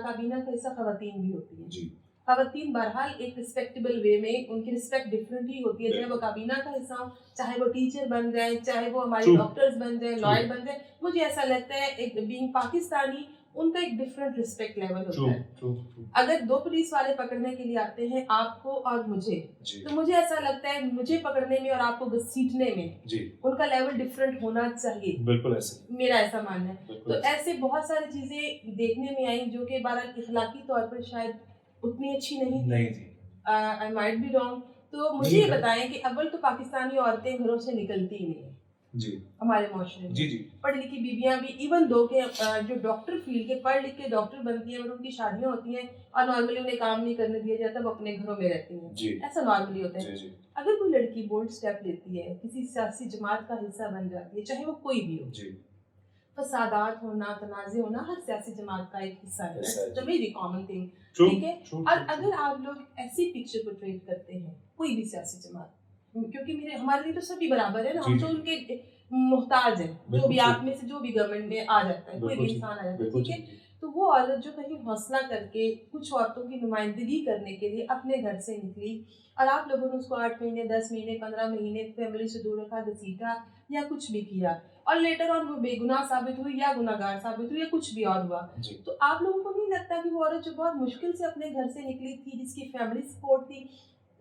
کابینہ کا حصہ خواتین بھی ہوتی ہیں. خواتین بہرحال ایک رسپیکٹیبل وے میں ان کی رسپیکٹ ڈفرینٹ ہی ہوتی ہے, چاہے وہ کابینہ کا حصہ ہو, چاہے وہ ٹیچر بن جائیں, چاہے وہ ہمارے ڈاکٹرز بن جائیں, لائر بن جائیں. مجھے ایسا لگتا ہے ایک بینگ پاکستانی ان کا ایک ڈفرینٹ رسپیکٹ لیول ہوتا ہے. اگر دو پولیس والے پکڑنے کے لیے آتے ہیں آپ کو اور مجھے, تو مجھے ایسا لگتا ہے مجھے پکڑنے میں اور آپ کو گھسیٹنے میں ان کا لیول ڈفرینٹ ہونا چاہیے. بالکل ایسا میرا ایسا ماننا ہے. تو ایسے بہت ساری چیزیں دیکھنے میں آئیں جو کہ بہرحال اخلاقی طور پر شاید اتنی اچھی نہیں تھی. I might be wrong. تو مجھے یہ بتائیں کہ اول تو پاکستانی عورتیں گھروں سے نکلتی ہی نہیں ہیں ہمارے معاشرے میں. پڑھی لکھی بیویاں بھی, ایون دو کہ جو ڈاکٹر فیلڈ کے پڑھ لکھ کے ڈاکٹر بنتی ہیں اور ان کی شادیاں ہوتی ہیں اور نارملی انہیں کام نہیں کرنے دیا جاتا, وہ اپنے گھروں میں رہتی ہیں. ایسا نارملی ہوتا ہے. اگر کوئی لڑکی بولڈ اسٹیپ لیتی ہے, کسی سیاسی جماعت کا حصہ بن جاتی ہے, چاہے وہ کوئی بھی ہو, فسادات ہونا, تنازع ہونا ہر سیاسی جماعت کا ایک حصہ ہے. It's a very common thing. ٹھیک ہے. اور اگر آپ لوگ ایسی پکچر پورٹریٹ کرتے ہیں کوئی بھی سیاسی جماعت, کیونکہ ہمارے لیے تو سبھی برابر ہے نا, ہم تو ان کے محتاج ہیں, جو بھی آپ میں سے جو بھی گورنمنٹ میں آ جاتا ہے, کوئی بھی انسان آ جاتا ہے. ٹھیک ہے. تو وہ عورت جو کہیں حوصلہ کر کے کچھ عورتوں کی نمائندگی کرنے کے لیے اپنے گھر سے نکلی اور آپ لوگوں نے اس کو 8 مہینے 10 مہینے 15 مہینے فیملی سے دور رکھا, گھسیٹا یا کچھ بھی کیا, اور لیٹر آن وہ بے گناہ ثابت ہوئی یا گناہگار ثابت ہوئی یا کچھ بھی اور ہوا, تو آپ لوگوں کو نہیں لگتا کہ وہ عورت جو بہت مشکل سے اپنے گھر سے نکلی تھی, جس کی فیملی سپورٹ تھی,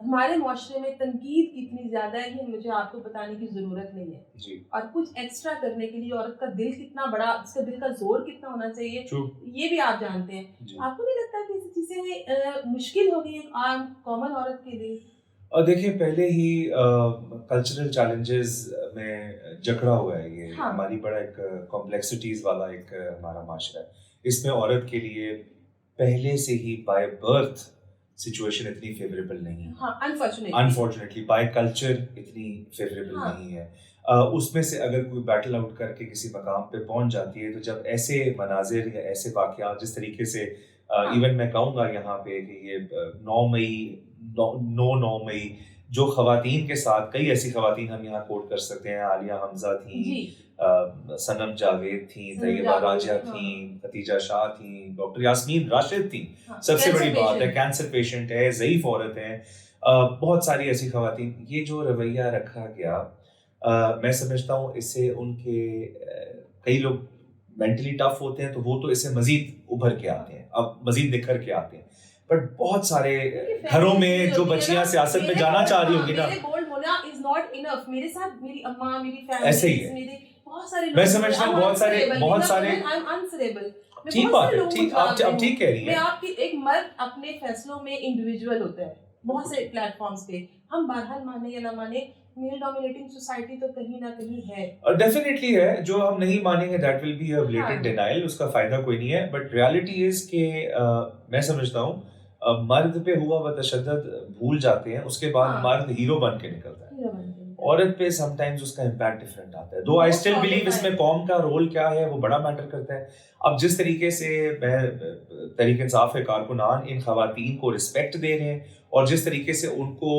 ہمارے معاشرے میں تنقید کتنی زیادہ ہے یہ مجھے آپ کو بتانے کی ضرورت نہیں ہے. اور کچھ ایکسٹرا کرنے کے لیے عورت کا دل کتنا بڑا, اس کا دل کا زور کتنا ہونا چاہیے, یہ بھی آپ جانتے ہیں. آپ کو نہیں لگتا کہ ایسی چیزیں مشکل ہو گئی ہیں عام کامن عورت کے لیے؟ اور دیکھیں پہلے ہی کلچرل چیلنجز میں جکڑا ہوا ہے یہ. ہماری بڑا ایک کمپلیکسٹیز والا ایک ہمارا معاشرہ ہے. اس میں عورت کے لیے پہلے سے ہی بائی برتھ سچویشن اتنی فیوریبل نہیں ہے, انفارچونیٹلی بائی کلچر اتنی فیوریبل نہیں ہے. اس میں سے اگر کوئی بیٹل آؤٹ کر کے کسی مقام پہ پہنچ جاتی ہے, تو جب ایسے مناظر یا ایسے واقعات, جس طریقے سے ایون میں کہوں گا یہاں پہ کہ یہ 9 مئی جو خواتین کے ساتھ, کئی ایسی خواتین ہم یہاں کوٹ کر سکتے ہیں, عالیہ حمزہ تھیں, سنم جاوید تھیں, طیبہ راجہ تھیں, خدیجہ شاہ تھیں, ڈاکٹر یاسمین راشد تھیں. سب سے بڑی بات ہے کینسر پیشنٹ ہے, ضعیف عورت ہیں, بہت ساری ایسی خواتین. یہ جو رویہ رکھا گیا, میں سمجھتا ہوں اس سے ان کے کئی لوگ مینٹلی ٹف ہوتے ہیں, تو وہ تو اس سے مزید ابھر کے آتے ہیں, اب مزید نکھر کے آتے ہیں. بٹ بہت سارے گھروں میں جو بچیاں سیاست میں جانا چاہ رہی ہوگی نا, میرے ساتھ میری اماں, میری فیملی, ایسے ہی ہے. میں سمجھتا ہوں بہت سارے ٹھیک بات ہے, ٹھیک آپ ٹھیک کہہ رہی ہیں. میں آپ کی ایک مرد اپنے فیصلوں میں انڈیویجول ہوتا ہے بہت سے پلیٹ فارمز پہ, ہم بہرحال مانے یا نہ مانے میل ڈومینیٹنگ سوسائٹی تو کہیں نہ کہیں ہے, اور ڈیفینیٹلی ہے. جو ہم نہیں مانیں گے that will be a blatant denial, اس کا فائدہ کوئی نہیں ہے. بٹ ریالٹی از کہ میں سمجھتا ہوں مرد پہ ہوا وہ تشدد بھول جاتے ہیں, اس کے بعد مرد ہیرو بن کے نکلتا ہے. عورت پہ سم ٹائمز اس کا امپیکٹ ڈفرینٹ آتا ہے. دو آئی اسٹل بلیو اس میں قوم کا رول کیا ہے وہ بڑا میٹر کرتا ہے. اب جس طریقے سے میں تحریک انصاف کے کارکنان ان خواتین کو رسپیکٹ دے رہے ہیں, اور جس طریقے سے ان کو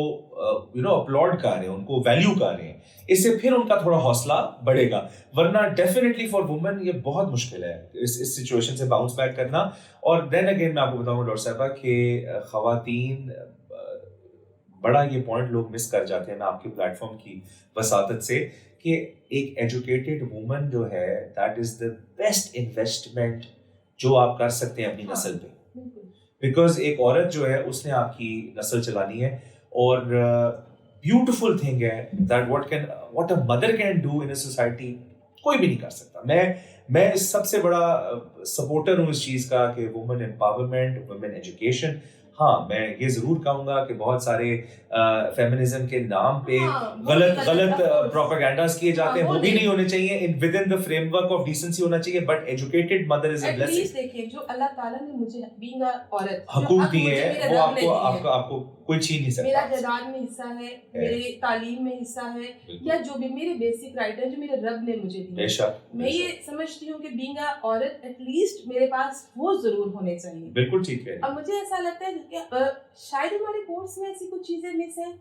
اپلوڈ کر رہے ہیں, ان کو ویلیو کر رہے ہیں, اس سے پھر ان کا تھوڑا حوصلہ بڑھے گا. ورنہ ڈیفینیٹلی فار وومن یہ بہت مشکل ہے اس سچویشن سے باؤنس بیک کرنا. اور دین اگین میں آپ کو بتاؤں ڈاکٹر صاحبہ کہ خواتین, بڑا یہ پوائنٹ لوگ مس کر جاتے ہیں, میں آپ کے پلیٹ فارم کی وساطت سے, کہ ایک ایجوکیٹڈ وومن جو ہے that is the best investment جو آپ کر سکتے ہیں اپنی نسل پہ. بیکاز ایک عورت جو ہے اس نے آپ کی نسل چلانی ہے, اور بیوٹیفل تھنگ ہے that what a mother can do in a society, کوئی بھی نہیں کر سکتا. میں اس سب سے بڑا سپورٹر ہوں اس چیز کا کہ وومن امپاورمنٹ, وومن ایجوکیشن. ہاں میں یہ ضرور کہوں گا کہ بہت سارے فیمنزم کے نام پہ غلط پروپیگنڈاز کیے جاتے ہیں, وہ بھی نہیں ہونے چاہیے. With in the frame work of decency ہونا چاہیے. But educated mother is a blessing. دیکھیں جو اللہ تعالیٰ نے مجھے بینگ عورت حقوق دیے ہیں, وہ آپ کو کوئی چھین نہیں سکتا. میرا جائیداد میں حصہ ہے, میرے تعلیم میں حصہ ہے, یا جو بھی میرے بیسک رائٹ ہے جو میرے رب نے مجھے دیے. میں یہ سمجھتی ہوں کہ بینگ عورت ایٹ لیسٹ میرے پاس وہ ضرور ہونے چاہیے. بالکل ٹھیک ہے. اور مجھے ایسا لگتا ہے کہ شاید ہمارے کورس میں ایسی کچھ چیزیں مس ہیں.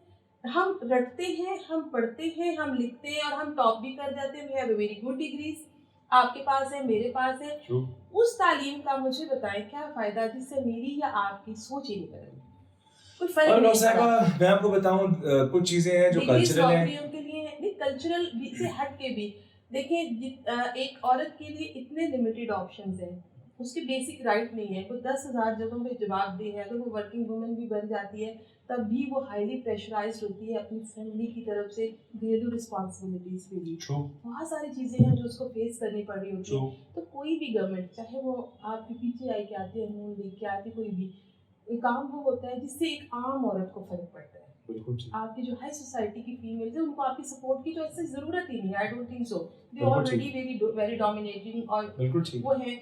ہم رٹتے ہیں, ہم پڑھتے ہیں, ہم لکھتے ہیں, اور ہم ٹاپ بھی کر جاتے ہیں. We have a very good degrees, آپ کے پاس ہے، میرے پاس ہے. True. اس تعلیم کا مجھے بتائیں کیا فائدہ جس سے میری یا آپ کی سوچ ہی نہیں بدلے. کوئی فرق اور نہیں صاحبہ میں آپ کو بتاؤں کچھ چیزیں ہیں جو کلچرل ہیں. نوکریوں کے لیے نہیں، کلچرل سے ہٹ کے بھی دیکھیں ایک عورت کے لیے اتنے لمیٹیڈ آپشنز ہیں، اس کی بیسک رائٹ نہیں ہے. کوئی 10,000 جگہوں پہ جواب دے ہے، اگر وہ ورکنگ وومن بھی بن جاتی ہے تب بھی وہ ہائیلی پریشرائزڈ ہوتی ہے اپنی فیملی کی طرف سے گھریلو رسپانسبلٹیز کے لیے. بہت ساری چیزیں ہیں جو اس کو فیس کرنی پڑ رہی ہوتی ہیں. تو کوئی بھی گورنمنٹ چاہے وہ آپ کی پی ٹی آئی کی آتی ہے، نون لیگ کی آتی ہے، کوئی بھی کام وہ ہوتا ہے جس سے ایک عام عورت کو فرق پڑتا ہے. آپ کی جو ہائی سوسائٹی کی فیمیلز ہیں ان کو آپ کی سپورٹ کی تو ایسے ضرورت ہی نہیں ہے. I don't think so. They already very dominating اور وہ ہیں